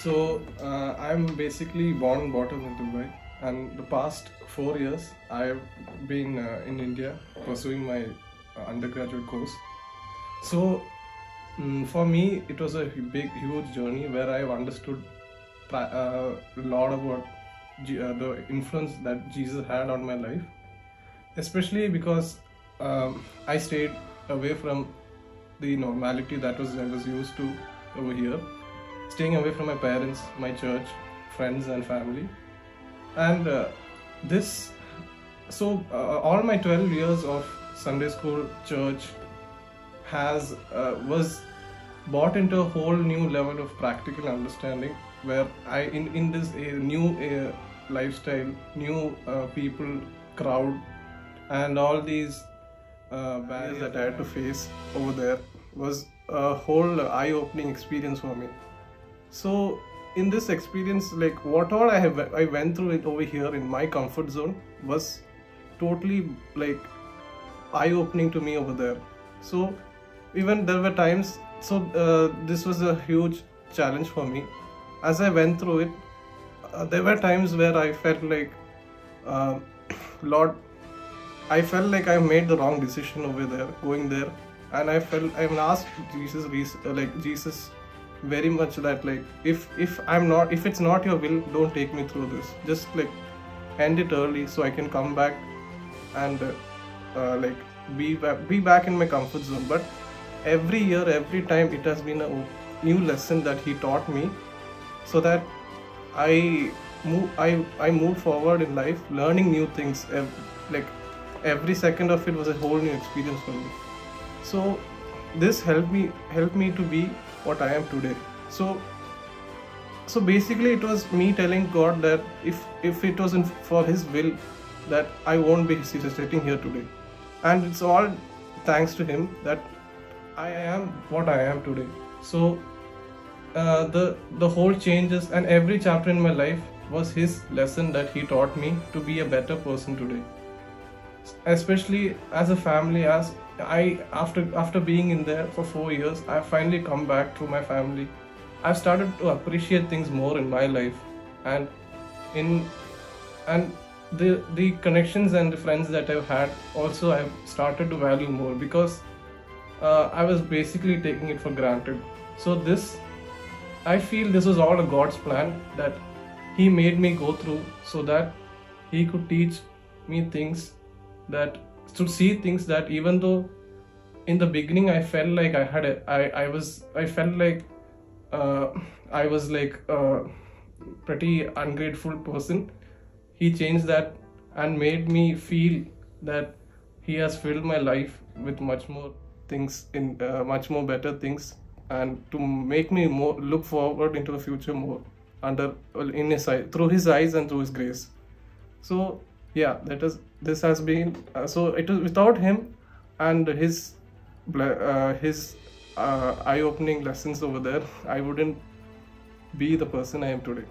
I'm basically born and brought up in Dubai, and the past 4 years I've been in India pursuing my undergraduate course. So, for me, it was a huge journey where I've understood a lot about the influence that Jesus had on my life, especially because I stayed away from the normality that I was used to over here, staying away from my parents, my church, friends, and family. And this, so all my 12 years of Sunday school, church, was brought into a whole new level of practical understanding, where I in this new lifestyle, new people, crowd, and all these barriers that I had to face over there was a whole eye-opening experience for me. So in this experience, like what all I went through it over here in my comfort zone was totally like eye-opening to me over there. So even there were times, this was a huge challenge for me. As I went through it, there were times where I felt like, Lord, I felt like I made the wrong decision over there, going there, and I asked Jesus very much that, like, if it's not your will, don't take me through this. Just like end it early so I can come back and like be back in my comfort zone. But every year, every time, it has been a new lesson that He taught me, so that I moved forward in life, learning new things. Like every second of it was a whole new experience for me. So this helped me to be what I am today. So basically, it was me telling God that if it wasn't for His will, that I won't be sitting here today. And it's all thanks to Him that I am what I am today. So the whole changes, and every chapter in my life was His lesson that He taught me to be a better person today. Especially as a family, as I after being in there for 4 years, I finally come back to my family. I've started to appreciate things more in my life, and the connections and the friends that I've had also I've started to value more, because I was basically taking it for granted. So I feel this was all a God's plan, that He made me go through so that He could teach me things, to see things that even though in the beginning I felt like I was like a pretty ungrateful person, He changed that and made me feel that He has filled my life with much more things, in much more better things, and to make me more look forward into the future more in His eye, through His eyes and through His grace. So yeah, this has been so it is without Him and His eye-opening lessons over there, I wouldn't be the person I am today.